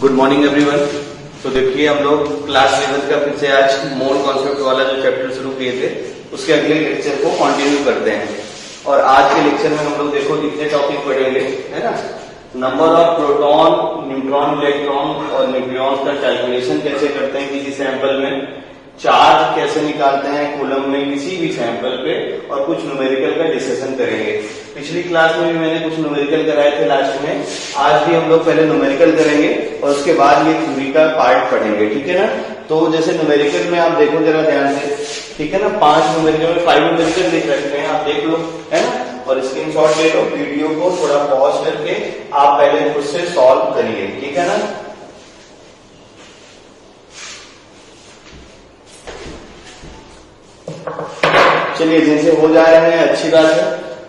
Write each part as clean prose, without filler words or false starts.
Good morning everyone. तो देखिए हम लोग क्लास 11 का फिर से आज मोल कॉन्सेप्ट वाला जो चैप्टर शुरू किए थे उसके अगले लेक्चर को कंटिन्यू करते हैं। और आज के लेक्चर में हम लोग देखो कितने टॉपिक पढ़ेंगे, है ना। Number of proton, neutron, electron और न्यूक्लियॉन्स का कैलकुलेशन कैसे करते हैं किसी सैंपल में, चार्ज कैसे निकालते हैं कूलम में किसी भी सैंपल पे, और कुछ न्यूमेरिकल का डिस्कशन करेंगे। पिछली क्लास में भी मैंने कुछ न्यूमेरिकल कराए थे लास्ट में, आज भी हम लोग पहले न्यूमेरिकल करेंगे और उसके बाद ये थ्योरी का पार्ट पढ़ेंगे, ठीक है ना। तो जैसे न्यूमेरिकल में आप देखो जरा ध्यान से, ठीक है ना। 5 न्यूमेरिकल में 5 न्यूमेरिकल लिख रखते हैं, आप देख लो, है ना। और स्क्रीनशॉट ले लो, वीडियो को थोड़ा पॉज करके आप पहले खुद से सॉल्व करिए, ठीक है ना। चलिए, जिनसे हो जा रहे हैं अच्छी बात है,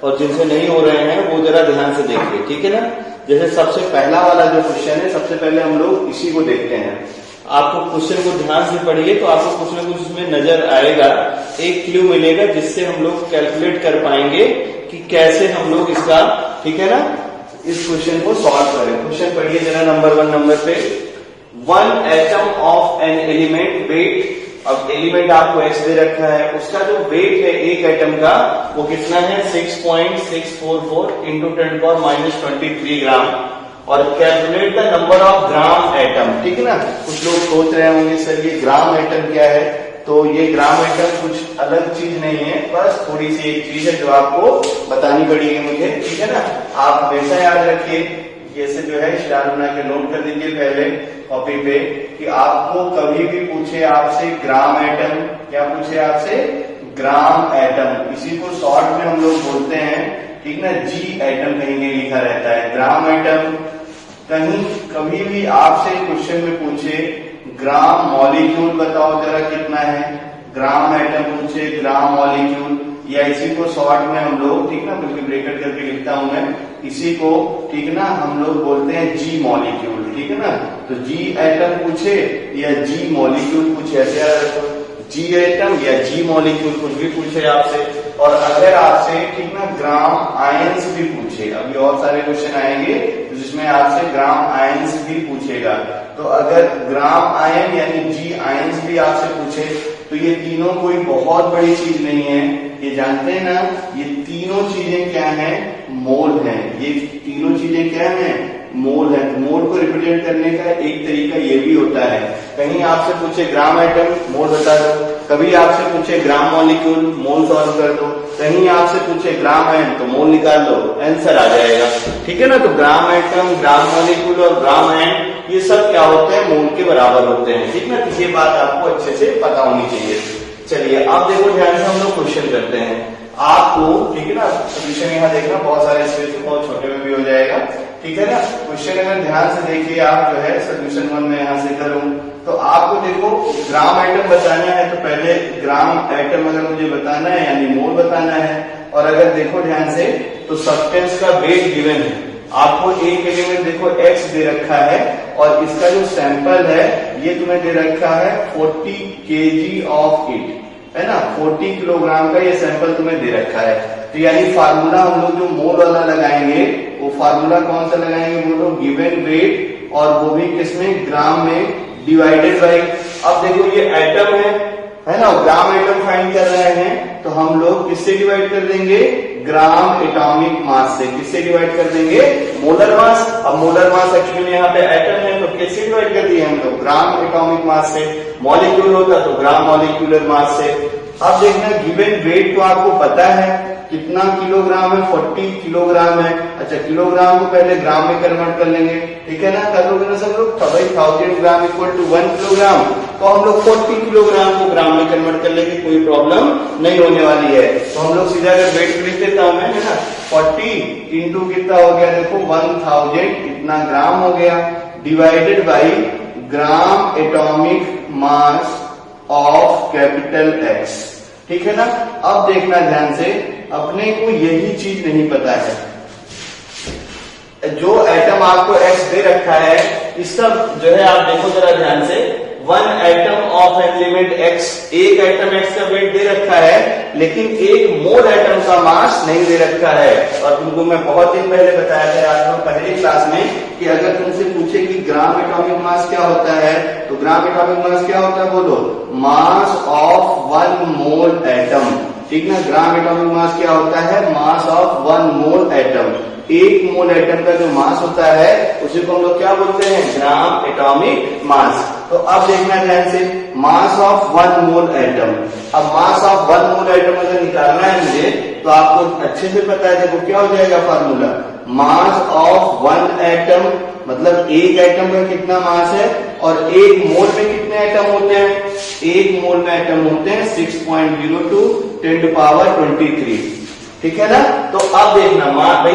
और जिनसे नहीं हो रहे हैं वो जरा ध्यान से देखिए, ठीक है ना। जैसे सबसे पहला वाला जो क्वेश्चन है, सबसे पहले हम लोग इसी को देखते हैं। आपको क्वेश्चन को ध्यान से पढ़िए तो आपको कुछ ना कुछ इसमें नजर आएगा, एक क्लू मिलेगा जिससे हम लोग कैलकुलेट कर पाएंगे कि कैसे हम लोग इसका, ठीक है ना, इस क्वेश्चन को सॉल्व करें। क्वेश्चन पढ़िए जरा नंबर 1 नंबर पे। 1 atom of an element weight, अब एलिमेंट आपको एक्स दे रखा है, उसका जो वेट है एक एटम का वो कितना है 6.644 इंटू 10⁻23 ग्राम। और calculate the number of gram atom, ठीक है ना। कुछ लोग सोच रहे होंगे सर ये ग्राम एटम क्या है, तो ये ग्राम एटम कुछ अलग चीज नहीं है, बस थोड़ी सी एक चीज है जो आपको बतानी पड़ेगी मुझे, ठीक है ना। आप हमेशा याद रखिए, जैसे जो है स्टार बना के नोट कर दीजिए पहले कॉपी पे, कि आपको कभी भी पूछे आपसे ग्राम एटम, क्या पूछे आपसे ग्राम एटम, इसी को शॉर्ट में हम लोग बोलते हैं, ठीक ना, जी एटम कहीं नहीं लिखा रहता है, ग्राम एटम। कहीं कभी भी आपसे क्वेश्चन में पूछे ग्राम मॉलिक्यूल बताओ जरा कितना है, ग्राम एटम पूछे ग्राम मॉलिक्यूल, या इसी को शॉर्ट में हम लोग, ठीक ना, बिल्कुल ब्रेकेट करके लिखता हूं मैं, इसी को, ठीक ना, हम लोग बोलते हैं जी मॉलिक्यूल, ठीक है ना। तो जी एटम पूछे या जी मॉलिक्यूल पूछे, ऐसे जी एटम या जी मॉलिक्यूल कुछ भी पूछे आपसे। और अगर आपसे, ठीक ना, ग्राम आयंस भी पूछे, अभी और सारे क्वेश्चन आएंगे जिसमें आपसे ग्राम आयंस भी पूछेगा, तो अगर ग्राम आयन यानी जी आयंस भी आपसे पूछे तो ये तीनों कोई बहुत बड़ी चीज नहीं है, ये जानते हैं ना, ये तीनों चीजें क्या हैं, मोल हैं। ये तीनों चीजें क्या हैं, मोल है। तो मोल को रिप्रेजेंट करने का एक तरीका ये भी होता है, कहीं आपसे पूछे ग्राम एटम मोल बता दो, कभी आपसे पूछे ग्राम मॉलिक्यूल मोल सॉल्व कर दो, कहीं आपसे पूछे ग्राम आयन तो मोल निकाल दो, आंसर आ जाएगा, ठीक है ना। तो ग्राम एटम, ग्राम मॉलिक्यूल और ग्राम आयन ये सब क्या होते हैं, मोल के बराबर होते हैं, ठीक ना। तो ये बात आपको अच्छे से पता होनी चाहिए। चलिए अब देखो ध्यान से हम लोग क्वेश्चन करते हैं आपको, ठीक है ना। सोल्यूशन यहाँ देखना, बहुत सारे स्पेस बहुत छोटे में भी हो जाएगा, ठीक है ना। क्वेश्चन अगर ध्यान से देखिए आप, जो है सोल्यूशन 1 में यहाँ से करूं तो आपको देखो ग्राम एटम बताना है, तो पहले ग्राम एटम अगर मुझे बताना है यानी मोल बताना है। और अगर देखो ध्यान से तो सब्सटेंस का वेट गिवन है, आपको एक एलिमेंट देखो एक्स दे रखा है और इसका जो सैंपल है ये तुम्हें दे रखा है 40 kg ऑफ इट, है ना। 40 किलोग्राम का ये सैंपल तुम्हें दे रखा है। तो यानी फार्मूला हम लोग जो मोल वाला लगाएंगे वो फार्मूला कौन सा लगाएंगे, बोलो गिवन वेट, और वो भी किसमें, ग्राम में, डिवाइडेड बाई। अब देखो ये एटम है ना, ग्राम एटम फाइंड कर रहे हैं तो हम लोग किससे डिवाइड कर देंगे, ग्राम एटॉमिक मास से। किससे डिवाइड कर देंगे, मोलर मास। अब मोलर मास एक्चुअली में यहाँ पे एटम है तो किससे डिवाइड कर दिए हम लोग, ग्राम एटॉमिक मास से। मॉलिक्यूल होता तो ग्राम मॉलिक्यूलर मास से। अब देखना गिवन वेट तो आपको पता है कितना किलोग्राम है, 40 किलोग्राम है। अच्छा, किलोग्राम को पहले ग्राम में कन्वर्ट कर लेंगे, ठीक है ना, कर लोगे ना सब लोग। 1000 ग्राम इक्वल टू 1 किलोग्राम, तो हम लोग 40 किलोग्राम को ग्राम में कन्वर्ट कर लेंगे, कोई प्रॉब्लम नहीं होने वाली है। तो हम लोग सीधा अगर वेट लिख देता हूं मैं, है ना, 40 इंटू कितना हो गया देखो 1000, इतना ग्राम हो गया, divided by gram atomic mass of capital x, ठीक है ना। अब देखना ध्यान से, अपने को यही चीज नहीं पता है, जो एटम आपको एक्स दे रखा है इसका जो है आप देखो जरा ध्यान से, one atom of element x, एक एटम एक्स का वेट दे रखा है लेकिन एक मोल एटम का मास नहीं दे रखा है। और तुमको मैं बहुत दिन पहले बताया था आज तो पहली क्लास में कि अगर तुमसे पूछे कि ग्राम एटॉमिक मास क्या होता है तो ग्राम एटॉमिक मास क्या होता है, बोलो मास ऑफ वन मोल एटम, ठीक ना। ग्राम एटॉमिक मास क्या होता है, मास ऑफ वन मोल एटम। एक मोल एटम का जो मास होता है उसी को हम लोग क्या बोलते हैं, ग्राम एटॉमिक मास। तो अब देखना ध्यान से, mass of one mole atom. अब mass of one mole atom अगर निकालना है मुझे तो आपको अच्छे से पता है, देखो क्या हो जाएगा formula, mass of one atom मतलब एक एटम का कितना मास है और एक मोल में कितने एटम होते हैं, एक मोल में एटम होते हैं 6.02 10⁻23, ठीक है ना। तो अब देखना भाई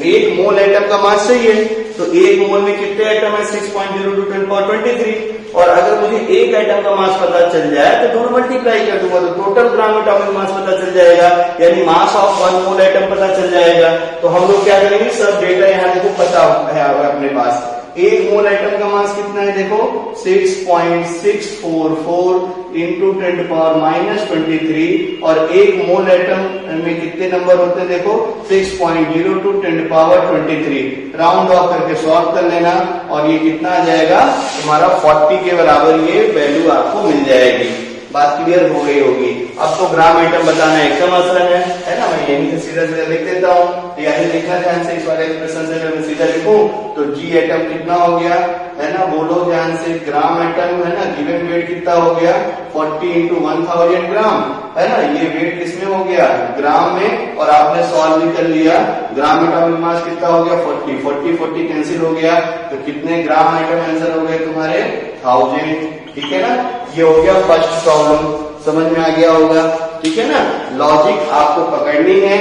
एक मोल एटम का मास चाहिए तो एक मोल में कितने एटम है 6.02 10⁻23, और अगर मुझे एक एटम का मास पता चल जाए तो दोनों मल्टीप्लाई कर दूंगा तो टोटल ग्राम एटॉमिक मास पता चल जाएगा, यानी मास ऑफ वन मोल एटम पता चल जाएगा। तो हम लोग क्या करेंगे, सब डेटा यहाँ देखो पता है अपने पास। एक मोल एटम का मास कितना है, देखो 6.644 इंटू 10⁻23, और एक मोल एटम में कितने नंबर होते हैं, देखो 6.02 10⁻23। राउंड ऑफ करके सॉल्व कर लेना और ये कितना आ जाएगा तुम्हारा 40 के बराबर ये वैल्यू आपको मिल जाएगी। बात क्लियर हो गई होगी। अब तो ग्राम एटम बताना एकदम आसान है ना। मैं यहीं से सीधा सीधा लिख देता हूँ, यानी लिखना ध्यान से, इस वाले एक्सप्रेशन से मैं सीधा लिखूं तो जी एटम कितना हो गया है ना, बोलो ध्यान से, ग्राम एटम है ना, गिवन वेट कितना हो गया 40 इंटू 1000 ग्राम है ना, ये वेट किसमें हो गया ग्राम में, और आपने सॉल्व भी कर लिया। ग्राम एटॉमिक मास कितना हो गया 40 कैंसिल हो गया तो कितने ग्राम एटम आंसर हो गए तुम्हारे 1000, ठीक है ना। ये हो गया फर्स्ट प्रॉब्लम, समझ में आ गया होगा, ठीक है ना। लॉजिक आपको पकड़नी है,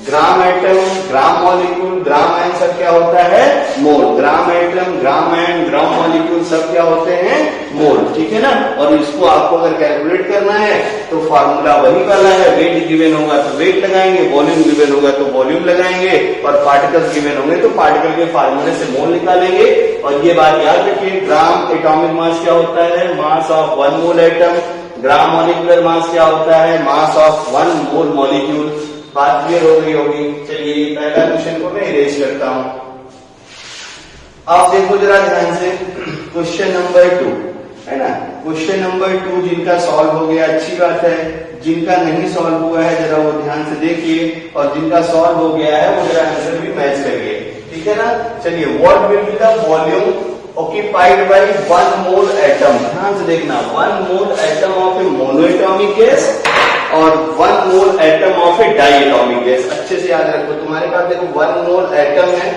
gram atom, gram molecule, gram एन सब क्या होता है मोल, ग्राम एटम, ग्राम एन, ग्राम मॉलिक्यूल सब क्या होते हैं मोल, ठीक है ना। और इसको आपको अगर कैलकुलेट करना है तो फार्मूला वही वाला है, वेट गिवन होगा तो वेट लगाएंगे, वॉल्यूम गिवन होगा तो वॉल्यूम लगाएंगे, और पार्टिकल्स गिवन होंगे तो पार्टिकल के फार्मूले से मोल निकालेंगे। और ये बात याद रखिए, ग्राम एटॉमिक मास क्या होता है, मास of one mole atom, gram molecular mass क्या होता है, मास ऑफ वन मोल मॉलिक्यूल। बात क्लियर हो गई होगी। चलिए ये पहला क्वेश्चन को मैं इरेज करता हूं। आप देखो जरा ध्यान से, क्वेश्चन नंबर 2 है ना, क्वेश्चन नंबर 2 जिनका सॉल्व हो गया अच्छी बात है, जिनका नहीं सॉल्व हुआ है जरा वो ध्यान से देखिए, और जिनका सॉल्व हो गया है वो जरा आंसर भी मैच करिए, ठीक है ना। चलिए, what will be the volume occupied by one mole atom, ध्यान से देखना, one mole atom of a monoatomic gas और one mole atom of a diatomic gas। अच्छे से याद रखो, तुम्हारे पास देखो one mole atom है,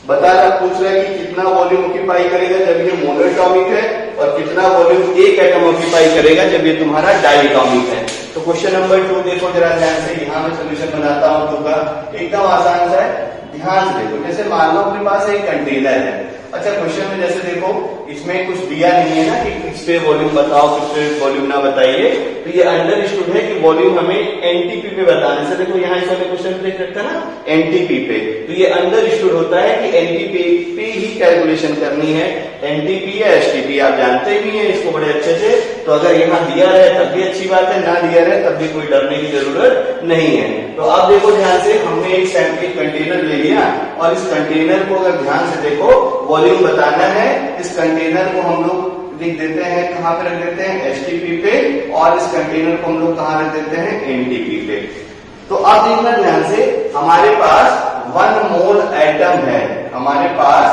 बता रहा पूछ रहा है कि कितना वॉल्यूम ऑक्यूपाई करेगा जब ये मोनोएटॉमिक है, और कितना वॉल्यूम एक एटम ऑक्यूपाई करेगा जब ये तुम्हारा डायटॉमिक है। तो क्वेश्चन नंबर 2 देखो जरा ध्यान से, यहाँ मैं सोल्यूशन बनाता हूँ तो का एकदम आसान सा है, ध्यान से देखो। जैसे मान लो अपने पास एक कंटेनर है, अच्छा क्वेश्चन में जैसे देखो इसमें कुछ दिया नहीं है ना कि किस पे वॉल्यूम बताओ किस पे वॉल्यूम ना बताइए, तो ये अंडरस्टूड है कि वॉल्यूम हमें एनटीपी पे बताने से, देखो यहाँ इस वाले क्वेश्चन पे देख रखा ना एनटीपी पे, तो ये अंडरस्टूड होता है कि एनटीपी पे ही कैलकुलेशन करनी है, एनटीपी या एसटीपी आप जानते भी हैं इसको बड़े अच्छे से। तो अगर यहाँ दिया रहे तब भी अच्छी बात है, ना दिया रहे तब भी कोई डरने की जरूरत नहीं है। तो अब देखो ध्यान से, हमने एक सैंपल कंटेनर ले लिया और इस कंटेनर को अगर ध्यान से देखो वॉल्यूम बताना है, इस कंटेनर को हम लोग लिख देते हैं, कहाँ पे रख देते हैं एसटीपी पे, और इस कंटेनर को हम लोग कहाँ रख देते हैं एनटीपी पे। तो अब देखना ध्यान से, हमारे पास 1 मोल एटम है, हमारे पास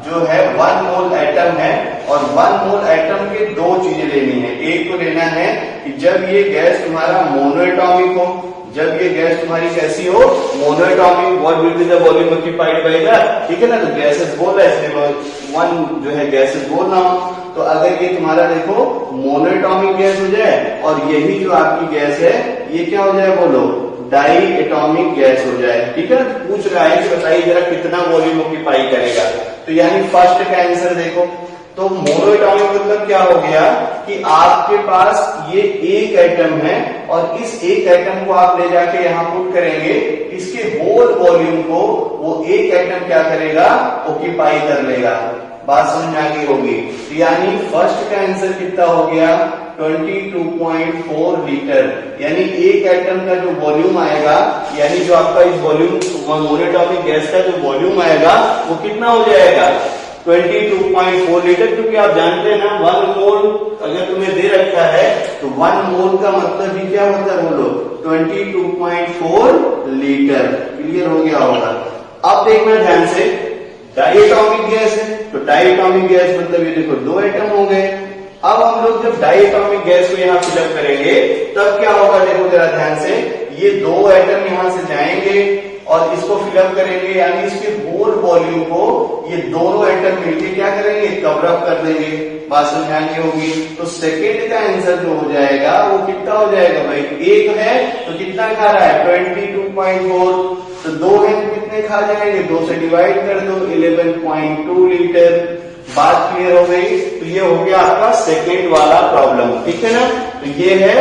जो है 1 मोल एटम है, और 1 मोल एटम के दो चीजें लेनी है। एक तो लेना है कि जब ये गैस तुम्हारा मोनोएटॉमिक हो, जब ये गैस तुम्हारी कैसी हो monoatomic, what will be the volume occupied by the, ठीक है ना। तो गैसेस बोल रहा है इसलिए 1 जो है गैसेस बोल रहा हूं। तो अगर ये तुम्हारा देखो मोनोएटॉमिक गैस हो जाए और यही जो आपकी गैस है ये क्या हो जाए, बोलो डाई एटॉमिक गैस हो जाए, ठीक है। पूछ रहा है कि बताइए जरा कितना वॉल्यूम ऑक्यूपाई करेगा, तो यानी फर्स्ट का आंसर देखो, तो मोनोएटॉमिक मतलब क्या हो गया कि आपके पास ये एक एटम है और इस एक एटम को आप ले जाके यहाँ पुट करेंगे, इसके होल वॉल्यूम को वो एक एटम क्या करेगा ऑक्यूपाई कर लेगा, बात समझ में आ गई होगी। तो यानी फर्स्ट का आंसर कितना हो गया 22.4 लीटर, यानी एक एटम का जो वॉल्यूम आएगा, यानी जो आपका इस वॉल्यूम मोनोटॉमिक गैस का जो वॉल्यूम आएगा वो कितना हो जाएगा 22.4 लीटर, क्योंकि आप जानते हैं ना 1 मोल अगर तुम्हें दे रखा है तो 1 मोल का मतलब ही क्या होता है बोलो 22.4 लीटर। क्लियर हो गया होगा। अब देखना ध्यान से, डायटोमिक गैस है तो डायटोमिक गैस मतलब ये देखो 2 एटम हो गए। अब हम लोग जब डायटोमिक गैस को यहाँ फिलअप करेंगे तब क्या होगा, देखो जरा ध्यान से, ये 2 एटम यहां से जाएंगे और इसको फिलअप करेंगे, यानी इसके होल वॉल्यूम को ये दोनों एटम मिलकर क्या करेंगे कवर अप कर देंगे। बात समझ में आनी होगी। तो सेकेंड का आंसर जो हो जाएगा वो कितना हो जाएगा भाई, 1 है तो कितना खा रहा है 22.4, तो 2 है तो कितने खा जाएंगे, 2 से डिवाइड कर दो 11.2 लीटर। बात क्लियर हो गई। तो ये हो गया आपका सेकेंड वाला प्रॉब्लम, ठीक है ना। तो ये है,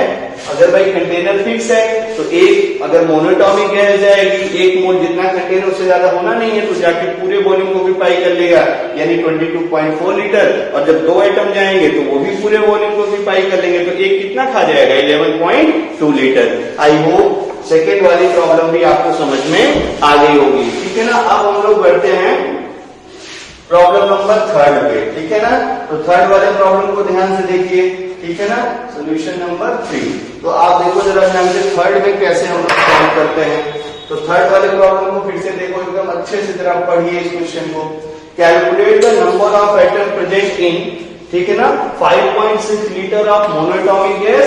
अगर भाई कंटेनर फिक्स है तो एक अगर मोनोटॉमिक गैस जाएगी 1 मोल जितना कंटेनर उससे ज्यादा होना नहीं है तो जाके पूरे वॉल्यूम को ऑक्यूपाई कर लेगा, यानी 22.4 लीटर। और जब 2 एटम जाएंगे तो वो भी पूरे वॉल्यूम को ऑक्यूपाई कर लेंगे, तो एक कितना खा जाएगा 11.2 लीटर। आई होप सेकेंड वाली प्रॉब्लम भी आपको समझ में आ गई होगी, ठीक है ना। अब हम लोग बढ़ते हैं प्रॉब्लम नंबर 3 पे, ठीक है ना। तो थर्ड वाले प्रॉब्लम को ध्यान से देखिए, ठीक है ना। सॉल्यूशन नंबर 3, तो आप देखो जरा ध्यान से थर्ड में कैसे हम लोग सॉल्व करते हैं। तो थर्ड वाले प्रॉब्लम को फिर से देखो, एकदम अच्छे से जरा पढ़िए इस क्वेश्चन को। Calculate the number of atom present in, ठीक है ना, 5.6 litre of monoatomic gas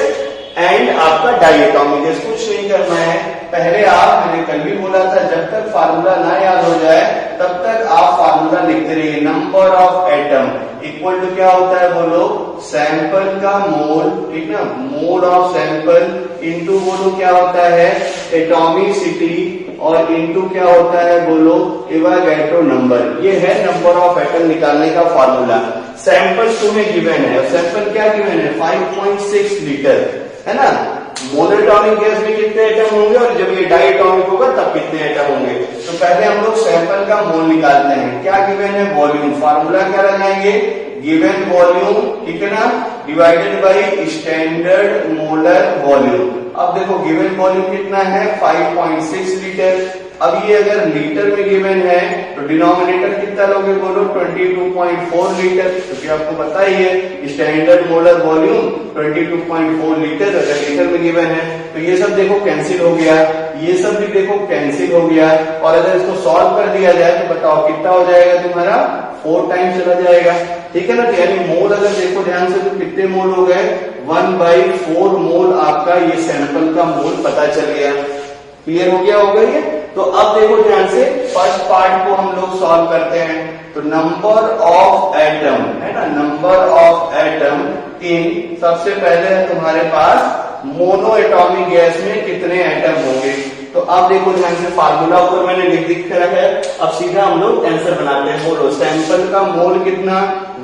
and आपका डायटोमिक गैस। कुछ नहीं करना है, पहले आप, मैंने कल भी बोला था, जब तक फार्मूला ना याद हो जाए तब तक आप फार्मूला लिखते रहिए। Number of atom equal to क्या होता है बोलो, सैंपल का मोल, ठीक ना, मोल ऑफ सैंपल इनटू बोलो क्या होता है एटॉमिसिटी, और इनटू क्या होता है बोलो एवोगाड्रो नंबर। ये है नंबर ऑफ एटम निकालने का फार्मूला। सैंपल तुम्हें गिवन है, सैंपल क्या गिवन है 5.6 लीटर, है ना। मोनोटॉमिक गैस में कितने एटम होंगे और जब ये डायटोमिक होगा तब कितने एटम होंगे। तो पहले हम लोग सैंपल का मोल निकालते हैं। क्या गिवन है वॉल्यूम, फार्मूला क्या लगाएंगे गिवन वॉल्यूम, ठीक है ना, divided by standard molar volume. अब देखो गिवन वॉल्यूम कितना है 5.6 लीटर। अब ये अगर लीटर में गिवन है तो डिनोमिनेटर कितना लोगे बोलो 22.4 लीटर, क्योंकि आपको पता ही है स्टैंडर्ड मोलर वॉल्यूम 22.4 लीटर अगर लीटर में गिवन है। तो ये सब देखो कैंसिल हो गया, ये सब भी देखो कैंसिल हो गया, और अगर इसको सॉल्व कर दिया जाए तो बताओ कितना हो जाएगा तुम्हारा 4 टाइम्स चला जाएगा, ठीक है ना। तो यानी मोल अगर देखो ध्यान से तो कितने मोल हो गए 1/4 मोल आपका ये सैंपल का मोल पता चल गया। क्लियर हो गया होगा ये। तो अब देखो ध्यान से फर्स्ट पार्ट को हम लोग सॉल्व करते हैं। तो नंबर ऑफ एटम है ना, नंबर ऑफ एटम इन, सबसे पहले है तुम्हारे पास मोनो एटॉमिक गैस में कितने एटम होंगे। तो अब देखो ध्यान से फार्मूला ऊपर मैंने लिख रखा है। अब सीधा हम लोग आंसर बनाते हैं। बोलो सैंपल का मोल कितना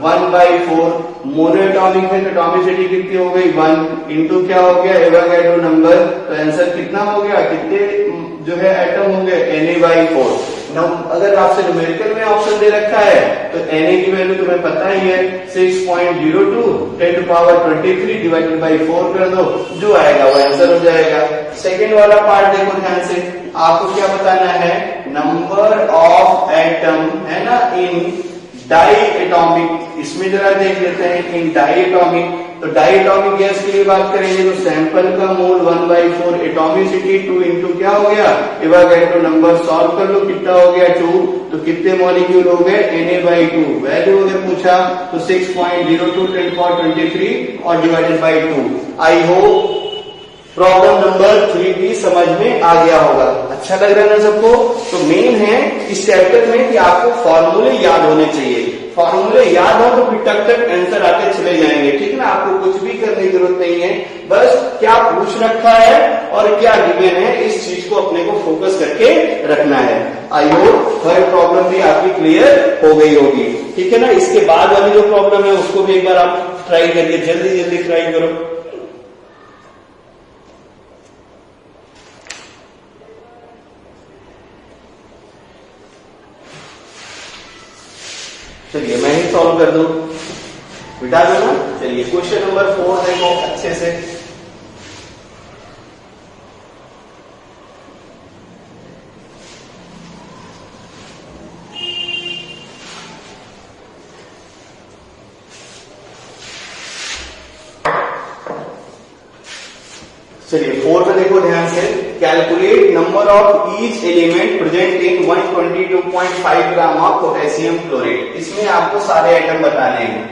1/4, मोनो एटॉमिक है तो एटॉमिसिटी कितनी हो गई 1 इंटू क्या हो गया एवोगाड्रो नंबर। तो आंसर कितना हो गया, कितने जो है एटम होंगे Na/4। अगर आपसे न्यूमेरिकल में ऑप्शन दे रखा है तो Na की वैल्यू तुम्हें पता ही है 6.02 10⁻23 डिवाइडेड बाई 4 कर दो, जो आएगा वो आंसर हो जाएगा। सेकेंड वाला पार्ट देखो ध्यान से, आपको क्या बताना है नंबर ऑफ एटम है ना इन डाई एटॉमिक। इसमें जरा देख लेते हैं इन डाई एटॉमिक। तो डाई एटॉमिक गैस के लिए बात करेंगे तो सैंपल का मोल 1/4, एटॉमिसिटी 2 इंटू क्या हो गया एवोगाड्रो नंबर, सॉल्व कर लो कितना हो गया 2। तो कितने मॉलिक्यूल हो गए Na/2, वैल्यू अगर पूछा तो 6.02 10⁻23 और divided by 2। I hope problem number 3 भी समझ में आ गया होगा। अच्छा लग रहा है ना सबको। तो मेन है इस चैप्टर में कि आपको फॉर्मूले याद होने चाहिए। फॉर्मूले याद हो तो फिर टक टक आंसर आते चले जाएंगे, ठीक है ना। आपको कुछ भी करने की जरूरत नहीं है, बस क्या पूछ रखा है और क्या गिवन है इस चीज को अपने को फोकस करके रखना है। आई होप थर्ड प्रॉब्लम भी आपकी क्लियर हो गई होगी, ठीक है ना। इसके बाद वाली जो प्रॉब्लम है उसको भी एक बार आप ट्राई करिए, जल्दी जल्दी ट्राई करो। चलिए मैं ही सॉल्व कर दो, मिटा दो ना। चलिए क्वेश्चन नंबर 4 देखो अच्छे से। चलिए 4 में देखो ध्यान से, calculate number of each element present in 122.5 gram of potassium chlorate. इसमें आपको सारे एटम बताने हैं।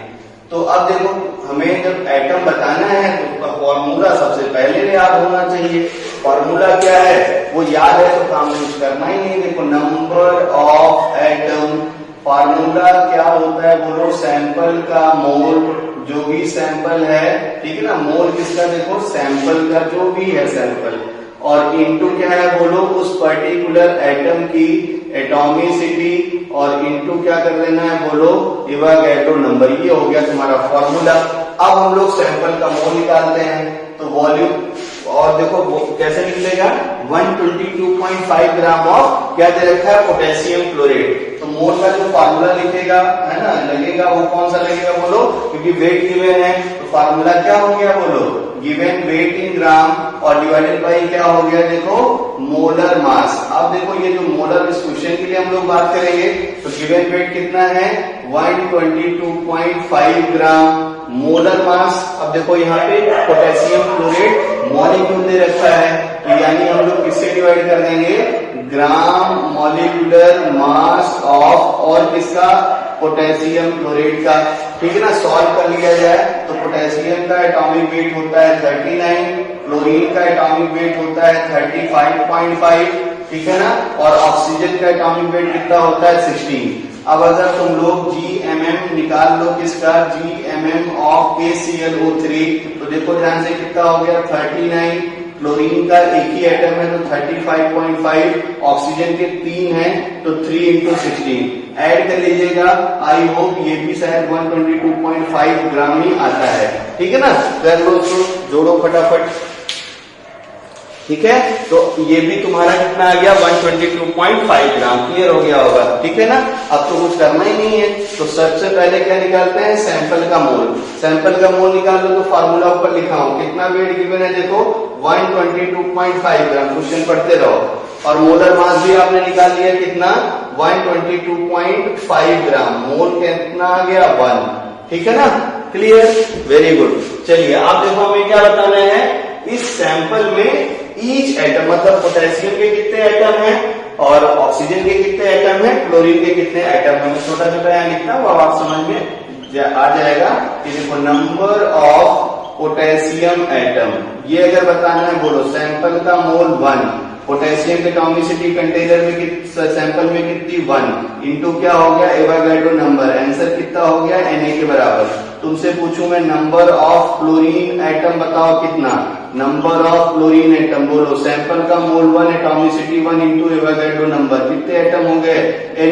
तो अब देखो हमें जब एटम बताना है तो उसका फॉर्मूला सबसे पहले याद होना चाहिए। फॉर्मूला क्या है वो याद है तो काम कुछ करना ही नहीं। देखो नंबर ऑफ एटम, फॉर्मूला क्या होता है बोलो, सैंपल का मोल, जो भी सैंपल है, ठीक है ना, मोल किसका, देखो सैंपल का जो भी है सैंपल, और इनटू क्या है बोलो, उस पर्टिकुलर एटम की एटॉमिसिटी, और इनटू क्या कर लेना है बोलो, इवागैड्रो नंबर। ये हो गया तुम्हारा फॉर्मूला। अब हम लोग सैंपल का मोल निकालते हैं। तो वॉल्यूम, और देखो कैसे निकलेगा, 122.5 ग्राम ऑफ क्या दे रखा है, पोटेशियम क्लोरेट। तो मोल का जो फार्मूला लिखेगा है ना, लगेगा वो कौन सा लगेगा बोलो, क्योंकि वेट गिवन है तो फार्मूला क्या हो गया बोलो, गिवन वेट इन ग्राम, और डिवाइडेड बाई क्या हो गया देखो, मोलर मास। अब देखो ये जो मोलर, इस क्वेश्चन के लिए हम लोग बात करेंगे तो गिवन वेट कितना है, 122.5 ग्राम, मोलर मास। अब देखो यहाँ पे पोटेशियम क्लोरेट मॉलिक्यूल दे रखा है, तो यानी हम लोग किससे डिवाइड कर देंगे, ग्राम मॉलिक्यूलर मास ऑफ, और किसका, पोटेशियम क्लोरेट का, ठीक है ना। सॉल्व कर लिया जाए तो पोटेशियम का एटॉमिक वेट होता है 39, क्लोरीन का एटॉमिक वेट होता है 35.5, ठीक है ना, और ऑक्सीजन का एटॉमिक वेट कितना होता है 16। अब अगर तुम लोग GMM निकाल लो किसका, GMM ऑफ KClO3, तो देखो ध्यान से कितना हो गया 39, क्लोरीन का एक ही एटम है तो 35.5, ऑक्सीजन के 3 हैं तो 3 इंटू 16 ऐड कर लीजिएगा। आई होप ये भी शायद 122.5 ग्राम ही आता है, ठीक है ना। कर लो उसको, जोड़ो फटाफट, ठीक है। तो ये भी तुम्हारा कितना आ गया, 122.5 ग्राम। क्लियर हो गया होगा, ठीक है ना। अब तो कुछ करना ही नहीं है, तो सबसे पहले क्या निकालते हैं, सैंपल का मोल। सैंपल का मोल निकाल लो तो फार्मूला ऊपर लिखा हूं, कितना वेट गिवन है देखो 122.5 ग्राम, क्वेश्चन पढ़ते रहो। और मोलर मास भी आपने निकाल लिया कितना, 122.5 ग्राम, मोल कितना आ गया 1, ठीक है ना। Clear, very good. चलिए आप देखो हमें क्या बताना है, इस सैंपल में ईच एटम, मतलब पोटेशियम के कितने एटम हैं और ऑक्सीजन के कितने एटम हैं, क्लोरीन के कितने एटम हैं। मैं छोटा छोटा यहाँ लिखता हूँ, अब आप समझ में आ जाएगा कि देखो नंबर ऑफ पोटेशियम एटम, ये अगर बताना है बोलो, सैंपल का मोल 1, पोटेशियम की एटॉमिसिटी कंटेनर में सैंपल में कितनी 1, इंटू क्या हो गया एवोगाड्रो नंबर, आंसर कितना हो गया Na के बराबर। तुमसे पूछूं मैं नंबर ऑफ क्लोरीन एटम बताओ कितना, नंबर ऑफ क्लोरीन एटम बोलो, सैंपल का मोल 1, एटॉमिसिटी 1 इंटू एवोगाड्रो नंबर, कितने एटम हो गए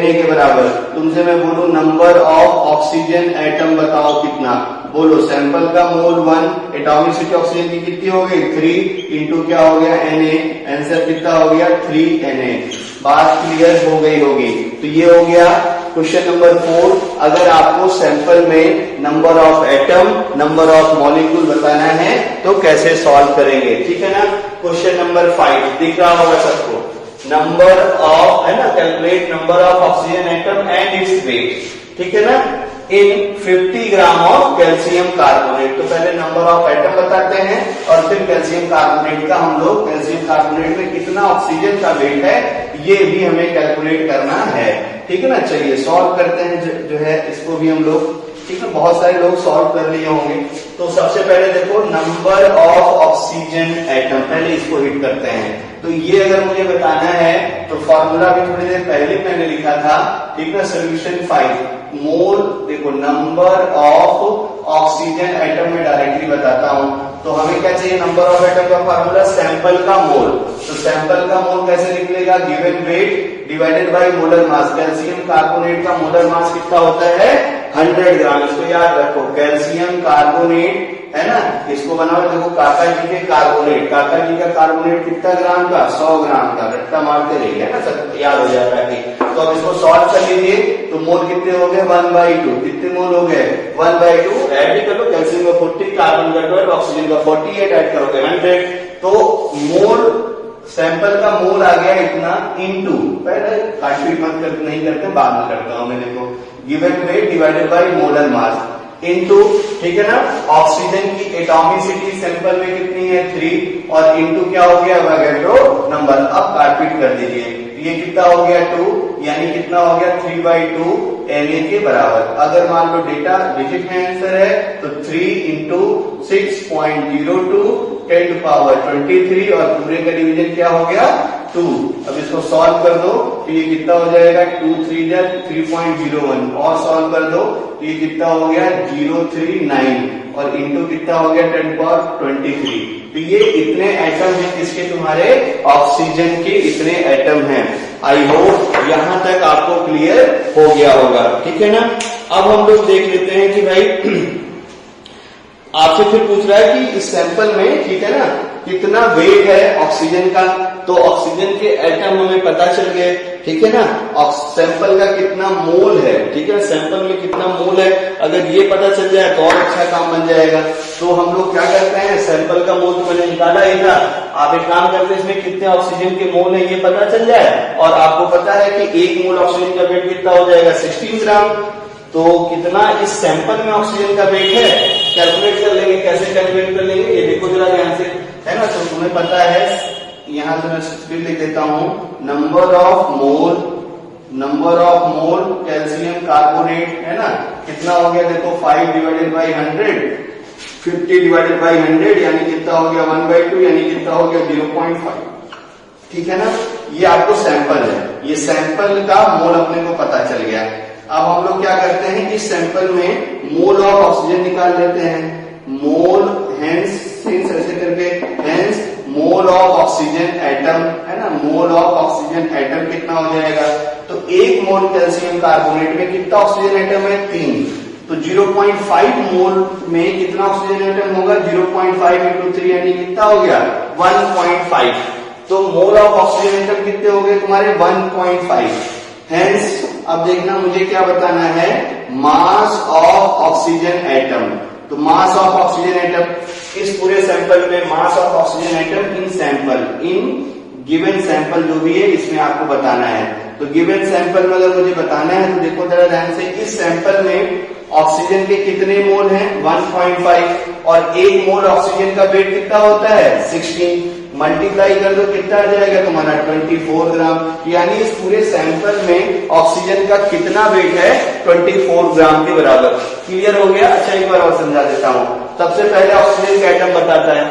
Na के बराबर। तुमसे मैं बोलूं नंबर ऑफ ऑक्सीजन एटम बताओ कितना, बोलो सैंपल का मोल 1, एटॉमिसिटी ऑक्सीजन की कितनी हो गई 3 इंटू क्या हो गया Na, आंसर कितना हो गया 3 Na। बात क्लियर हो गई होगी। तो ये हो गया क्वेश्चन नंबर 4। अगर आपको सैंपल में number of atom, number of molecule बताना है तो कैसे सॉल्व करेंगे, ठीक है ना। क्वेश्चन नंबर 5 दिख रहा होगा सबको, नंबर ऑफ, है ना, calculate number of oxygen atom and its weight, ठीक है ना, इन 50 ग्राम ऑफ कैल्शियम कार्बोनेट। तो पहले नंबर ऑफ एटम बताते हैं और फिर कैल्शियम कार्बोनेट का हम लोग, कैल्शियम कार्बोनेट में कितना ऑक्सीजन का वेट है ये भी हमें कैलकुलेट करना है, ठीक है ना। चलिए सॉल्व करते हैं जो है इसको भी हम लोग, ठीक है। बहुत सारे लोग सॉल्व कर लिए होंगे। तो सबसे पहले देखो नंबर ऑफ ऑक्सीजन एटम, पहले इसको हिट करते हैं। तो ये अगर मुझे बताना है तो फॉर्मूला भी थोड़ी देर पहले मैंने लिखा था, ठीक है, सोल्यूशन 5 मोल। देखो नंबर ऑफ ऑक्सीजन एटम में डायरेक्टली बताता हूं, तो हमें क्या चाहिए, नंबर ऑफ एटम का फॉर्मूला सैंपल का मोल। तो सैंपल का मोल कैसे निकलेगा, given weight divided by molar mass. Calcium carbonate का मोलर मास कितना होता है 100 ग्राम, इसको याद रखो। कैल्शियम कार्बोनेट है ना। इसको बनाओ, देखो काका जी के कार्बोनेट, काका जी का कार्बोनेट कितना ग्राम का, 100 ग्राम का, रट्टा मारते रहिए है ना, सब याद हो जाएगा कि। तो अब इसको सॉल्व कर लीजिए, तो मोल कितने हो गए 1/2, कितने मोल हो गए 1/2, ऐड भी कर लो, कैल्शियम का 40, कार्बन का 12, ऑक्सीजन का 48, ऐड करोगे 100, तो मोल सैंपल का मोल आ गया इतना इनटू, पहले काटपीट मत कर, नहीं करते बाद में करता हूं मैं, देखो given weight divided by molar mass into, ठीक है ना, ऑक्सीजन की एटॉमिसिटी सैंपल में कितनी है 3, और इनटू क्या हो गया एवोगाड्रो नंबर। अब काटपीट कर दीजिए, ये कितना हो गया 2, यानी कितना हो गया 3/2 Na के बराबर। अगर मान लो डेटा डिजिट में आंसर है तो 3 इंटू 6.02 10⁻23, और पूरे का डिवीजन क्या हो गया 2। अब इसको सॉल्व कर दो तो ये कितना हो जाएगा 2 3 3.01, और सॉल्व कर दो तो ये कितना हो गया 039, और इंटू कितना हो गया 10⁻23। तो ये इतने एटम हैं किसके, तुम्हारे ऑक्सीजन के इतने एटम हैं। आई होप यहां तक आपको क्लियर हो गया होगा, ठीक है ना। अब हम लोग देख लेते हैं कि भाई आपसे फिर पूछ रहा है कि इस सैंपल में, ठीक है ना, कितना वेट है ऑक्सीजन का, तो ऑक्सीजन के एटम हमें पता चल गए, ठीक है ना। सैंपल का कितना मोल है, ठीक है, सैंपल में कितना मोल है, अगर ये पता चल जाए तो और अच्छा काम बन जाएगा। तो हम लोग क्या करते हैं, सैंपल का मोल तो मैंने निकाला ही था, आप एक काम करते हैं इसमें कितने ऑक्सीजन के मोल है ये पता चल जाए, और आपको पता है कि 1 मोल ऑक्सीजन का वेट कितना हो जाएगा 16 ग्राम। तो कितना इस सैंपल में ऑक्सीजन का वेट है कैलकुलेट कर लेंगे। कैसे कैलकुलेट कर लेंगे, ये देखो जरा ध्यान से, है ना। तो तुम्हें पता है, यहां से मैं फिर लिख देता हूं, number of mole calcium carbonate, है ना, कितना हो गया देखो 5/100, 50/100, यानी कितना हो गया 1/2, यानी कितना हो गया 0.5, ठीक है ना। ये आपको सैंपल है, ये सैंपल का मोल अपने को पता चल गया। अब हम लोग क्या करते हैं, इस सैंपल में मोल ऑफ ऑक्सीजन निकाल लेते हैं, मोल हेंस ऐसे करके, hence mole of oxygen atom, है ना, मोल ऑफ ऑक्सीजन एटम कितना हो जाएगा, तो 1 मोल कैल्शियम कार्बोनेट में कितना ऑक्सीजन एटम है 3, तो 0.5 मोल में कितना ऑक्सीजन एटम होगा 0.5 इंटू 3, यानी कितना हो गया 1.5। तो मोल ऑफ ऑक्सीजन एटम कितने हो गए तुम्हारे 1.5। हेंस अब देखना मुझे क्या बताना है, मास ऑफ ऑक्सीजन एटम। तो मास ऑफ ऑक्सीजन एटम इस पूरे सैंपल में, mass of oxygen atom in sample, in given sample जो भी है इसमें आपको बताना है। तो गिवन सैंपल में अगर मुझे बताना है तो देखो जरा ध्यान से, इस सैंपल में ऑक्सीजन के कितने मोल हैं 1.5, और 1 मोल ऑक्सीजन का वेट कितना होता है 16, मल्टीप्लाई कर दो कितना आ जाएगा तुम्हारा 24 ग्राम, यानी इस पूरे सैंपल में ऑक्सीजन का कितना वेट है 24 ग्राम के बराबर। क्लियर हो गया। अच्छा एक बार और समझा देता हूं। सबसे पहले ऑक्सीजन का एटम बताता है,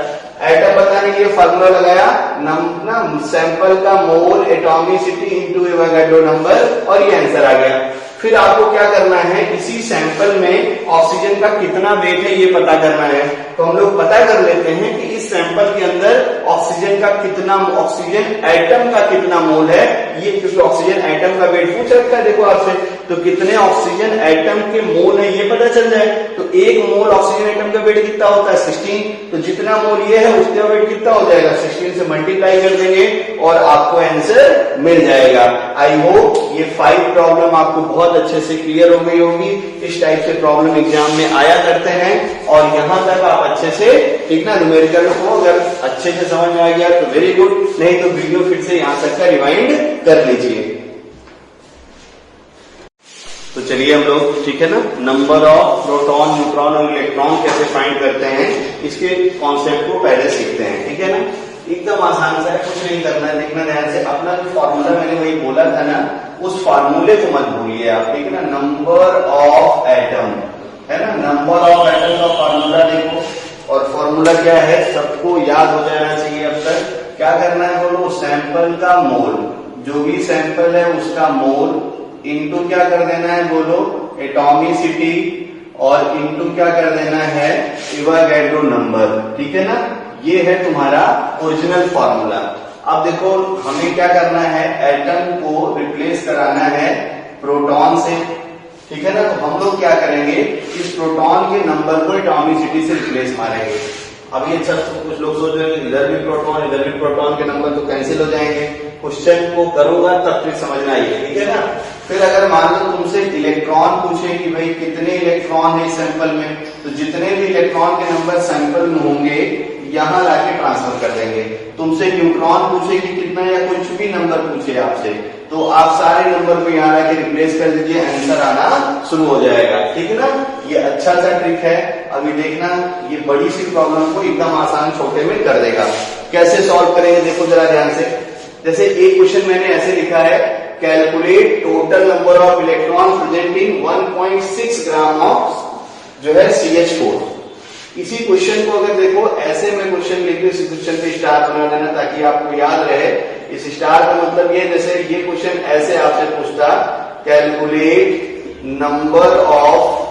एटम बताने के लिए फार्मूला लगाया ना, सैंपल का मोल एटॉमिसिटी इनटू एवोगाड्रो नंबर, और ये आंसर आ गया। फिर आपको क्या करना है, इसी सैंपल में ऑक्सीजन का कितना वेट है ये पता करना है। तो हम लोग पता कर लेते हैं कि इस सैंपल के अंदर ऑक्सीजन का कितना, ऑक्सीजन एटम का कितना मोल है, ये क्योंकि ऑक्सीजन एटम का वेट पूछ रखा है देखो आपसे, तो कितने ऑक्सीजन एटम के मोल है ये पता चल जाए। तो 1 मोल ऑक्सीजन एटम का वेट कितना होता है 16, तो जितना मोल ये है उसका वेट कितना हो जाएगा 16 से मल्टीप्लाई कर देंगे और आपको आंसर मिल जाएगा। आई होप ये 5 प्रॉब्लम आपको बहुत अच्छे से क्लियर हो गई होगी। इस टाइप से प्रॉब्लम एग्जाम में आया करते हैं, और यहां तक आप अच्छे से, ठीक ना, न्यूमेरिकल को अगर अच्छे से समझ में आ गया तो वेरी गुड, नहीं तो वीडियो फिर से यहां तक का रिवाइंड कर लीजिए। तो चलिए हम लोग, ठीक है ना, नंबर ऑफ प्रोटॉन, न्यूट्रॉन और इलेक्ट्रॉन कैसे फाइंड करते हैं इसके कॉन्सेप्ट को पहले सीखते हैं, ठीक है ना। एकदम आसान सा है, कुछ नहीं करना है, देखना ध्यान से। अपना जो फॉर्मूला मैंने वही बोला था ना, उस फार्मूले को मत भूलिए आप, ठीक है ना। नंबर ऑफ एटम, है ना, नंबर ऑफ एटम का फार्मूला देखो, और फार्मूला क्या है सबको याद हो जाना चाहिए अब तक। क्या करना है बोलो, सैंपल का मोल, जो भी सैंपल है उसका मोल इनटू क्या कर देना है बोलो एटॉमिसिटी, और इनटू क्या कर देना है एवोगाड्रो नंबर, ठीक है ना। ये है तुम्हारा ओरिजिनल फॉर्मूला। अब देखो हमें क्या करना है, एटम को रिप्लेस कराना है प्रोटॉन से, ठीक है ना। तो हम लोग क्या करेंगे, इस प्रोटॉन के नंबर को एटॉमिसिटी से रिप्लेस मारेंगे। अब ये सब कुछ लोग सोच रहे हैं कि इधर भी प्रोटॉन के नंबर तो कैंसिल हो जाएंगे। क्वेश्चन को करूंगा तब फिर समझना आइए, ठीक है ना। फिर अगर मान लो तुमसे इलेक्ट्रॉन पूछे कि भाई कितने इलेक्ट्रॉन है सैंपल में, तो जितने भी इलेक्ट्रॉन के नंबर सैंपल में होंगे यहां लाके ट्रांसफर कर देंगे। तुमसे न्यूट्रॉन पूछे कि कितना या कुछ भी नंबर पूछे आपसे, तो आप सारे नंबर को यहाँ लाके रिप्लेस कर दीजिए, आंसर आना शुरू हो जाएगा, ठीक है ना। ये अच्छा सा ट्रिक है। अभी देखना, ये बड़ी सी प्रॉब्लम को एकदम आसान छोटे में कर देगा। कैसे सॉल्व करेंगे देखो जरा ध्यान से। जैसे एक क्वेश्चन मैंने ऐसे लिखा है, calculate total number of electron present in 1.6 gram of जो है CH4। इसी क्वेश्चन को अगर देखो ऐसे में क्वेश्चन लिखे, इस क्वेश्चन पे स्टार बना देना ताकि आपको याद रहे। इस स्टार का मतलब ये, जैसे ये क्वेश्चन ऐसे आपसे पूछता, calculate number of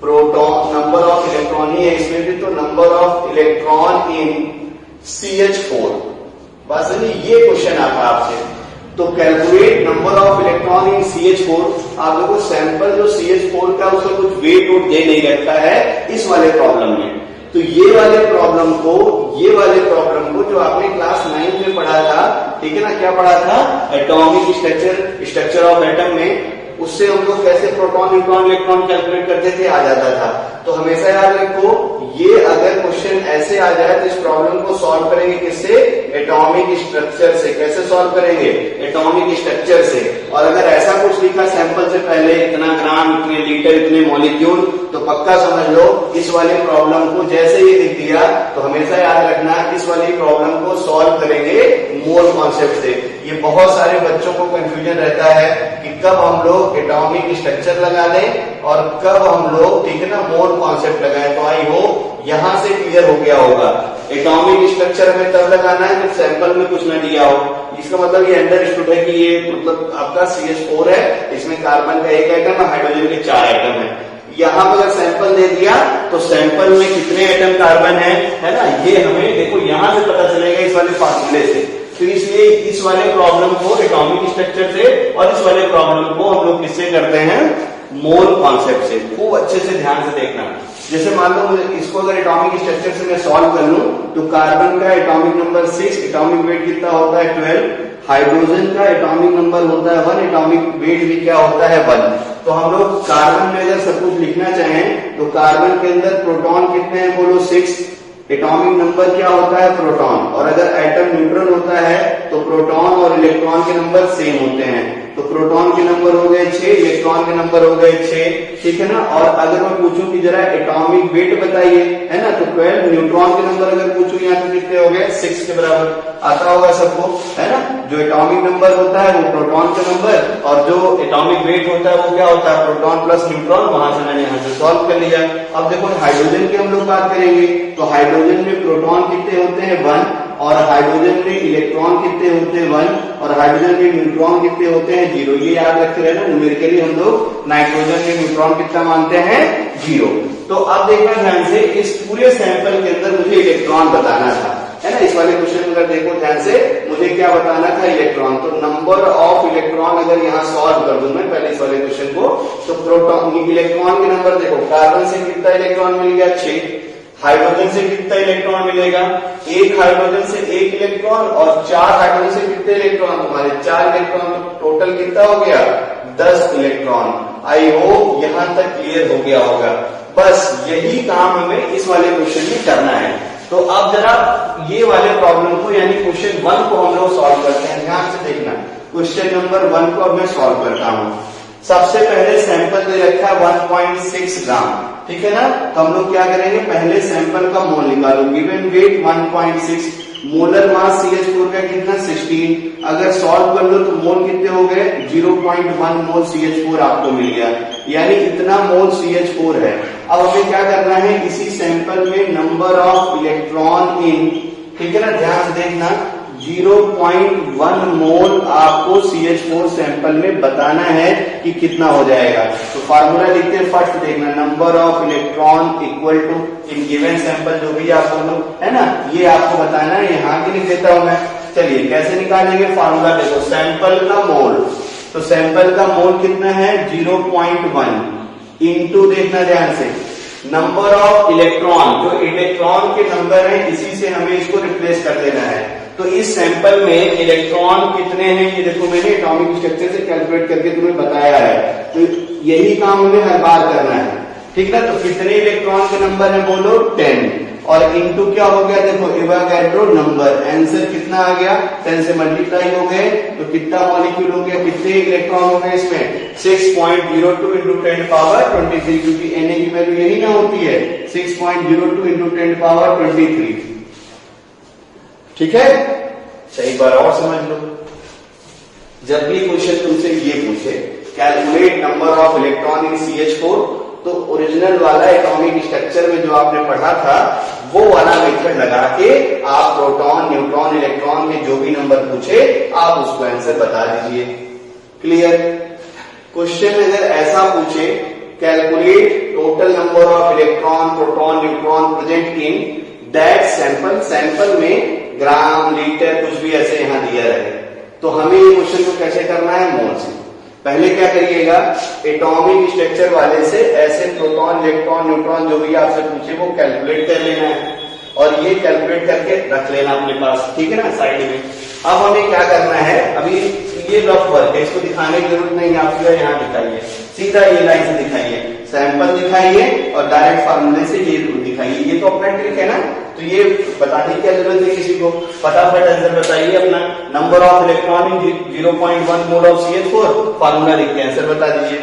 proton, number of electron ही है इसमें भी, तो number of electron in CH4, बस ये क्वेश्चन आता आपसे। तो calculate number of electron in CH4, आप लोगों को सैंपल जो CH4 का उसका कुछ वेट वोट दे नहीं रखता है इस वाले प्रॉब्लम में। तो ये वाले प्रॉब्लम को जो आपने क्लास 9 में पढ़ा था, ठीक है ना, क्या पढ़ा था, एटॉमिक स्ट्रक्चर ऑफ एटम में, उससे हम लोग कैसे प्रोटॉन न्यूट्रॉन इलेक्ट्रॉन कैलकुलेट करते थे, आ जाता था। तो हमेशा याद रखो, ये अगर क्वेश्चन ऐसे आ जाए तो इस प्रॉब्लम को सॉल्व करेंगे किससे, एटॉमिक स्ट्रक्चर से। कैसे सॉल्व करेंगे, एटॉमिक स्ट्रक्चर से। और अगर ऐसा कुछ लिखा सैंपल से पहले, इतना ग्राम, इतने लीटर, इतने मॉलिक्यूल, तो पक्का समझ लो इस वाले प्रॉब्लम को जैसे ये लिख दिया तो हमेशा याद रखना इस वाली प्रॉब्लम को सॉल्व करेंगे मोल कॉन्सेप्ट से। ये बहुत सारे बच्चों को कंफ्यूजन रहता है कि कब हम लोग एटॉमिक स्ट्रक्चर लगा लें और कब हम लोग, ठीक है ना, मोल कॉन्सेप्ट लगाएं। तो आई होप यहां से क्लियर हो गया होगा। एटॉमिक स्ट्रक्चर में तब लगाना है जब सैंपल में कुछ ना दिया हो। इसका मतलब ये अंडरस्टूड है कि ये मतलब आपका CH4 है, इसमें कार्बन का एक एटम है, हाइड्रोजन के 4 एटम है। यहां पर अगर सैंपल दे दिया तो सैंपल में कितने एटम कार्बन है ना, ये हमें देखो यहां से पता चलेगा इस वाले फार्मूले से। तो इसलिए इस वाले प्रॉब्लम को एटॉमिक स्ट्रक्चर से और इस वाले प्रॉब्लम को हम लोग किससे करते हैं, मोल कॉन्सेप्ट से। खूब अच्छे से ध्यान से देखना। जैसे मान लो मुझे इसको अगर एटॉमिक स्ट्रक्चर से मैं सॉल्व कर लूं तो कार्बन का एटॉमिक नंबर 6, एटॉमिक वेट कितना होता है 12, हाइड्रोजन का एटॉमिक नंबर होता है 1, एटॉमिक वेट भी क्या होता है 1। तो हम लोग कार्बन में अगर सब कुछ लिखना चाहें तो कार्बन के अंदर प्रोटॉन कितने हैं बोलो 6, एटॉमिक नंबर क्या होता है प्रोटॉन। और अगर एटम न्यूट्रल होता है तो प्रोटॉन और इलेक्ट्रॉन के नंबर सेम होते हैं। तो प्रोटॉन के नंबर हो गए 6, इलेक्ट्रॉन के नंबर हो गए 6, ठीक है ना। और अगर मैं पूछूं कि जरा एटॉमिक वेट बताइए, है ना, तो 12, न्यूट्रॉन के नंबर अगर पूछूं यहाँ पे कितने हो गए 6 के बराबर, आता होगा सबको, है ना। जो एटॉमिक नंबर होता है वो प्रोटॉन का नंबर और जो एटॉमिक वेट होता है वो क्या होता है प्रोटॉन प्लस न्यूट्रॉन। वहां से मैंने यहाँ से सॉल्व कर लिया। अब देखो हाइड्रोजन की हम लोग बात करेंगे तो हाइड्रोजन में प्रोटॉन कितने होते हैं 1, और हाइड्रोजन में इलेक्ट्रॉन कितने होते हैं 1, और हाइड्रोजन में न्यूट्रॉन कितने होते हैं 0। ये याद रखते रहना, न्यूमेरिकली हम लोग नाइट्रोजन में न्यूट्रॉन कितना मानते हैं 0। तो अब देखना ध्यान से, इस पूरे सैंपल के अंदर मुझे इलेक्ट्रॉन बताना था, है ना। इस वाले क्वेश्चन में अगर देखो ध्यान से, मुझे क्या बताना था इलेक्ट्रॉन। तो नंबर ऑफ इलेक्ट्रॉन अगर यहाँ सॉल्व कर दूं मैं पहले इस वाले क्वेश्चन को, तो प्रोटॉन इलेक्ट्रॉन के नंबर देखो, कार्बन से कितना इलेक्ट्रॉन मिल गया 6, हाइड्रोजन से कितना इलेक्ट्रॉन मिलेगा, एक हाइड्रोजन से 1 इलेक्ट्रॉन, और 4 हाइड्रोजन से कितने इलेक्ट्रॉन, तुम्हारे 4 इलेक्ट्रॉन, टोटल कितना हो गया 10 इलेक्ट्रॉन। आई होप यहां तक क्लियर हो गया होगा। बस यही काम हमें इस वाले क्वेश्चन में करना है। तो अब जरा ये वाले प्रॉब्लम को यानी क्वेश्चन 1 को हम लोग सॉल्व करते हैं। ध्यान से देखना, क्वेश्चन नंबर 1 को अब मैं सॉल्व करता हूं। सबसे पहले सैंपल दे रखा है 1.6 ग्राम, ठीक है ना। तो हम लोग क्या करेंगे, पहले सैंपल का मोल निकालो। Given weight 1.6, molar mass CH4 का कितना 16। अगर सॉल्व कर लो तो मोल कितने हो गए 0.1 मोल CH4 आपको मिल गया, यानी इतना मोल CH4 है। अब हमें क्या करना है, इसी सैंपल में नंबर ऑफ इलेक्ट्रॉन इन, ठीक है ना, ध्यान से देखना, 0.1 मोल आपको CH4 सैंपल में बताना है कि कितना हो जाएगा। तो फार्मूला लिखते हैं, फर्स्ट देखना, number of electron equal to in given sample, जो भी आप लोग है ना, ये आपको बताना है। यहाँ की लिख देता हूं मैं। चलिए कैसे निकालेंगे फार्मूला, देखो सैंपल का मोल, तो सैंपल का मोल कितना है 0.1 इंटू, देखना ध्यान से, नंबर ऑफ इलेक्ट्रॉन, जो इलेक्ट्रॉन के नंबर है इसी से हमें इसको रिप्लेस कर देना है। तो इस सैंपल में इलेक्ट्रॉन कितने हैं ये देखो मैंने एटॉमिक स्ट्रक्चर से कैलकुलेट करके तुम्हें बताया है। तो यही काम हमें हर बार करना है, ठीक ना। तो कितने इलेक्ट्रॉन के नंबर है बोलो 10, और इनटू क्या हो गया देखो एवोगाड्रो नंबर, आंसर कितना आ गया 10 से मल्टीप्लाई हो गए तो कितना मॉलिक्यूल हो गया, कितने इलेक्ट्रॉन हो गए इसमें 6.02 इंटू 10⁻23, क्योंकि Na की वैल्यू यही ना होती है 6.02 इंटू 10⁻23, ठीक है। सही बार और समझ लो, जब भी क्वेश्चन तुमसे ये पूछे calculate number of electron in CH4, तो ओरिजिनल वाला एटॉमिक स्ट्रक्चर में जो आपने पढ़ा था वो वाला मेथड लगा के आप प्रोटॉन, न्यूट्रॉन, इलेक्ट्रॉन के जो भी नंबर पूछे आप उसको आंसर बता दीजिए। क्लियर। क्वेश्चन अगर ऐसा पूछे calculate total number of electron, proton, neutron present in that sample, sample में ग्राम, लीटर कुछ भी ऐसे यहां दिया रहे, तो हमें ये क्वेश्चन को कैसे करना है मोल से। पहले क्या करिएगा एटॉमिक स्ट्रक्चर वाले से ऐसे प्रोटॉन, इलेक्ट्रॉन, न्यूट्रॉन जो भी आपसे पूछे वो कैलकुलेट कर लेना है और ये कैलकुलेट करके रख लेना अपने पास, ठीक है ना, साइड में। अब हमें क्या करना है, अभी ये रफ वर्क है, इसको दिखाने की जरूरत नहीं, आप सीधा यहाँ दिखाइए, सीधा ये लाइन से दिखाइए, सैंपल दिखाइए और डायरेक्ट फार्मूले से ये दिखाइए, ये तो अपना ट्रिक है ना। तो ये बताने की क्या जरूरत है किसी को, फटाफट आंसर बताइए अपना। Number of electron in 0.1 mole of CH4, formula लिख के आंसर बता दीजिए,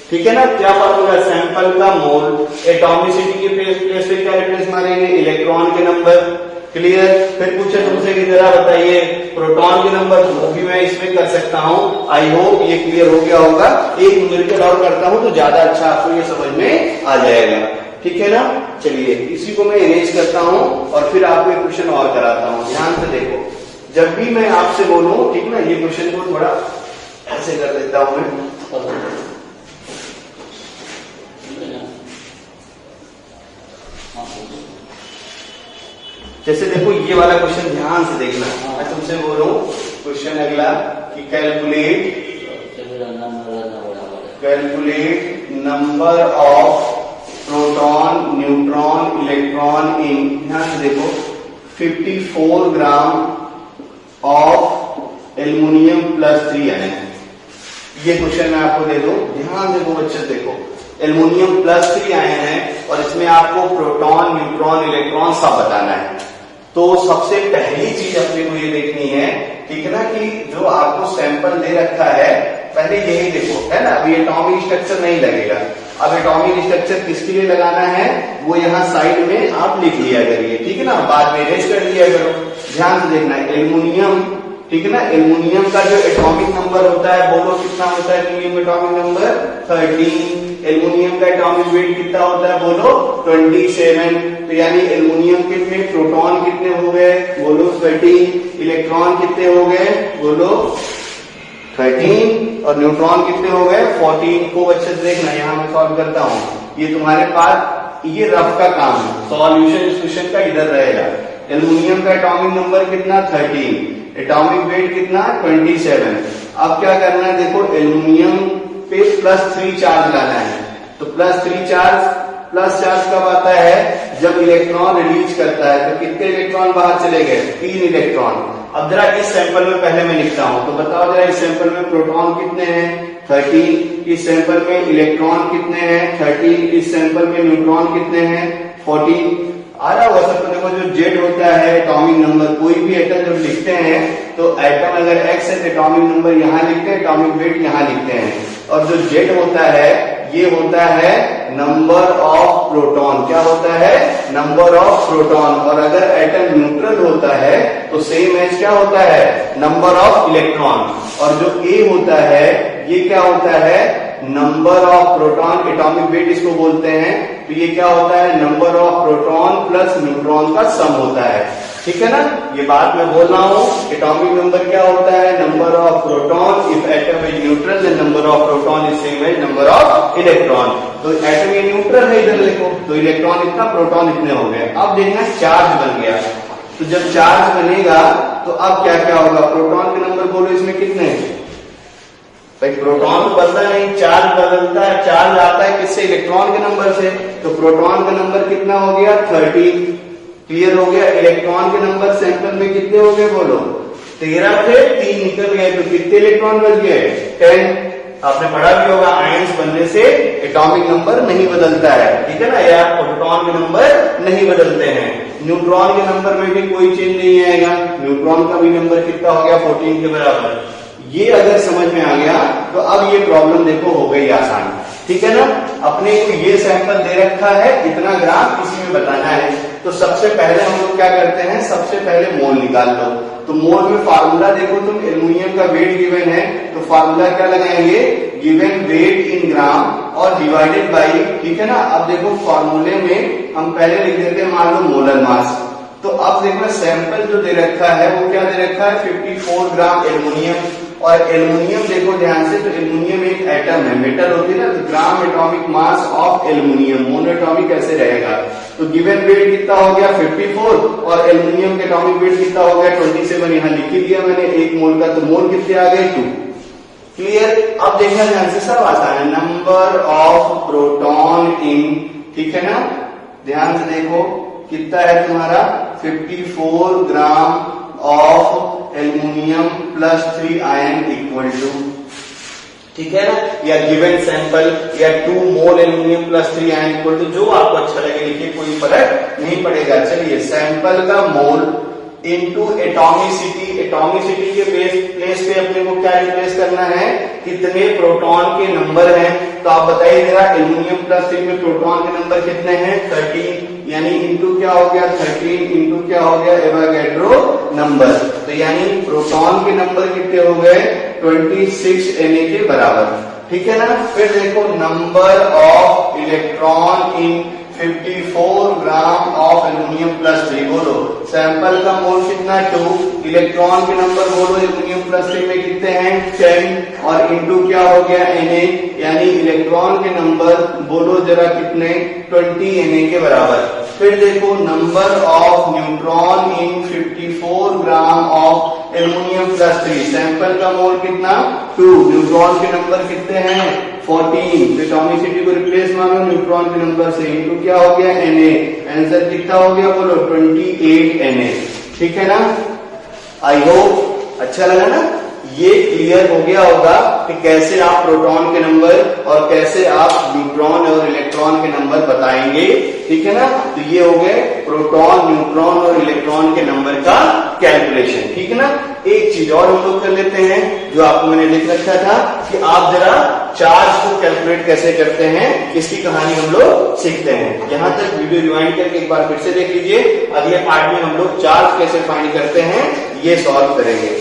ठीक है ना। क्या फार्मूला, सैंपल का मोल, एटॉमिसिटी की प्लेस पे क्या रिप्लेस मारेंगे, इलेक्ट्रॉन के नंबर। क्लियर। फिर पूछे तुमसे कि जरा बताइए प्रोटॉन के नंबर, वो भी मैं इसमें कर सकता हूँ। आई होप ये क्लियर हो गया होगा। एक न्यूमेरिकल और करता हूँ तो ज्यादा अच्छा आपको ये समझ में आ जाएगा, ठीक है ना। चलिए इसी को मैं इरेज करता हूँ और फिर आपको एक क्वेश्चन और कराता हूँ। ध्यान से देखो, जब भी मैं आपसे बोलूँ, ठीक ना, ये क्वेश्चन को थोड़ा ऐसे कर देता हूँ मैं। जैसे देखो ये वाला क्वेश्चन ध्यान से देखना, मैं तुमसे बोलूं क्वेश्चन अगला कि calculate number of proton, neutron, electron in, ध्यान से देखो 54 ग्राम ऑफ एल्युमिनियम +3 आयन। ये क्वेश्चन मैं आपको दे दूं, ध्यान देखो बच्चे, देखो एल्युमिनियम +3 आयन है और इसमें आपको प्रोटॉन, न्यूट्रॉन, इलेक्ट्रॉन सब बताना है। तो सबसे पहली चीज अपने को ये देखनी है, ठीक है ना, कि जो आपको सैंपल दे रखा है पहले यही देखो, है ना। अभी एटॉमिक स्ट्रक्चर नहीं लगेगा, अब एटॉमिक स्ट्रक्चर किसके लिए लगाना है वो यहाँ साइड में आप लिख लिया करिए, ठीक है ना, बाद में इरेज कर लिया करो। ध्यान से देखना है एल्युमिनियम, ठीक है ना, एल्युमिनियम का जो एटॉमिक नंबर होता है बोलो कितना होता है, एल्युमिनियम एटॉमिक नंबर 13। एल्युमिनियम का एटॉमिक वेट कितना होता है बोलो 27। तो यानी एल्युमिनियम कितने, प्रोटॉन कितने हो गए बोलो 13, इलेक्ट्रॉन कितने हो गए बोलो 13 और न्यूट्रॉन कितने हो गए 14। को अच्छे से देखना, यहाँ मैं सॉल्व करता हूँ, ये तुम्हारे पास ये रफ का काम है, सॉल्यूशन इस क्वेश्चन का इधर रहेगा। एल्युमिनियम का एटॉमिक नंबर कितना 13, एटॉमिक वेट कितना 27। अब क्या करना है देखो, एल्युमिनियम पे +3 चार्ज लाना है। तो +3 चार्ज कब आता है, जब इलेक्ट्रॉन रिलीज करता है। तो कितने इलेक्ट्रॉन बाहर चले गए 3 इलेक्ट्रॉन। अब जरा इस सैंपल में पहले मैं लिखता हूं, तो बताओ जरा इस सैंपल में प्रोटॉन कितने हैं 13, इस सैंपल में इलेक्ट्रॉन कितने हैं 13, इस सैंपल में न्यूट्रॉन कितने हैं 14। आ रहा हुआ सबको, देखो जो जेड होता है एटॉमिक नंबर, कोई भी एटम जब लिखते हैं तो एटम अगर एक्स है तो एटॉमिक नंबर यहाँ लिखते हैं, एटॉमिक वेट यहाँ लिखते हैं, और जो जेड होता है ये होता है नंबर ऑफ प्रोटॉन। क्या होता है, नंबर ऑफ प्रोटॉन। और अगर एटम न्यूट्रल होता है तो सेम एज क्या होता है, नंबर ऑफ इलेक्ट्रॉन। और जो ए होता है ये क्या होता है, number of proton, atomic weight इसको बोलते हैं। तो ये क्या होता है, number of proton plus neutron का सम होता है, ठीक है ना। ये बात मैं बोल रहा हूँ, एटॉमिक नंबर क्या होता है, number of proton, if atom is neutral then number of proton is same as number of electron. तो एटम ये न्यूट्रल है, इधर देखो, तो इलेक्ट्रॉन इतना, प्रोटॉन इतने हो गए। अब देखना चार्ज बन गया, तो जब चार्ज बनेगा तो अब क्या क्या होगा, प्रोटॉन के नंबर बोलो इसमें कितने, भाई प्रोटॉन तो बदलता नहीं, चार्ज बदलता है, चार्ज आता है किससे? इलेक्ट्रॉन के नंबर से। तो प्रोटॉन का नंबर कितना हो गया? 30। क्लियर हो गया। इलेक्ट्रॉन के नंबर सैंपल में कितने हो गए बोलो? 13 थे, 3 निकल गए, तो कितने इलेक्ट्रॉन बच गए? 10। आपने पढ़ा भी होगा आयंस बनने से एटॉमिक नंबर नहीं बदलता है, ठीक है ना, या प्रोटॉन के नंबर नहीं बदलते हैं। न्यूट्रॉन के नंबर में भी कोई चेंज नहीं आएगा। न्यूट्रॉन का भी नंबर कितना हो गया? 14 के बराबर। ये अगर समझ में आ गया तो अब ये प्रॉब्लम देखो हो गई आसान, ठीक है ना। अपने को ये सैंपल दे रखा है, इतना ग्राम किसी में बताना है, तो सबसे पहले हम लोग क्या करते हैं? सबसे पहले मोल निकाल लो। तो मोल में फार्मूला देखो तुम, एल्युमिनियम का वेट गिवन है, तो फार्मूला क्या लगाएंगे? गिवन वेट इन ग्राम और डिवाइडेड बाई, ठीक है ना। अब देखो फार्मूले में हम पहले लिख देते हैं मान लो मोलर मास। तो अब देखो सैंपल जो दे रखा है वो क्या दे रखा है? 54 ग्राम एल्युमिनियम। और एल्युमिनियम देखो ध्यान से, तो एल्युमिनियम एक एटम है, मेटल होती है ना, तो gram atomic mass of aluminium, monoatomic कैसे रहेगा? तो गिवन वेट कितना हो गया? 54, और एल्युमिनियम का एटॉमिक वेट कितना हो गया? 27। यहां लिख ही दिया मैंने एक मोल का, तो मोल कितने आ गए? 2। क्लियर। अब देखना ध्यान से, सब आता है। नंबर ऑफ प्रोटॉन इन, ठीक है ना, ध्यान से देखो कितना है तुम्हारा? 54 gram of aluminium plus 3 ion equal to, ठीक है ना, या गिवन सैंपल, या 2 mole aluminium plus 3 ion equal to, जो आपको अच्छा लगे लिखिए, कोई फर्क नहीं पड़ेगा। चलिए, सैंपल का मोल इनटू एटॉमिसिटी, एटॉमिसिटी के प्लेस पे अपने को क्या रिप्लेस करना है? कितने प्रोटॉन के नंबर हैं? तो आप बताइए जरा, एल्युमिनियम प्लस 3 में प्रोटॉन के नंबर कितने हैं? 13, यानी इंटू क्या हो गया? 13 इंटू क्या हो गया? Avogadro number. तो यानी प्रोटॉन के नंबर कितने हो गए? 26 Na के बराबर, ठीक है ना। फिर देखो number of electron in 54 gram of aluminium plus 3, बोलो सैंपल का मोल कितना? 2। इलेक्ट्रॉन के नंबर बोलो एल्युमिनियम प्लस 3 में कितने हैं? 10, और इंटू क्या हो गया? Na, यानी इलेक्ट्रॉन के नंबर बोलो जरा कितने? 20 Na के बराबर। फिर देखो number of neutron in 54 gram of aluminium plus 3, sample का मोल कितना? 2, न्यूट्रॉन के नंबर कितने हैं? 14, तो एटॉमिसिटी को रिप्लेस मानो न्यूट्रॉन के नंबर से, इंटू क्या हो गया? Na, आंसर कितना हो गया बोलो? 28 Na, ठीक है ना। आई होप अच्छा लगा ना। ये क्लियर हो गया होगा कि कैसे आप प्रोटॉन के नंबर और कैसे आप न्यूट्रॉन और इलेक्ट्रॉन के नंबर बताएंगे, ठीक है ना। तो ये हो गए प्रोटॉन, न्यूट्रॉन और इलेक्ट्रॉन के नंबर का कैलकुलेशन, ठीक है ना। एक चीज और हम लोग कर लेते हैं, जो आपको मैंने लिख रखा था कि आप जरा चार्ज को कैलकुलेट कैसे करते हैं, इसकी कहानी हम लोग सीखते हैं। यहां तक वीडियो रिवाइंड करके एक बार फिर से देख लीजिए। अगले पार्ट में हम लोग चार्ज कैसे फाइंड करते हैं ये सॉल्व करेंगे।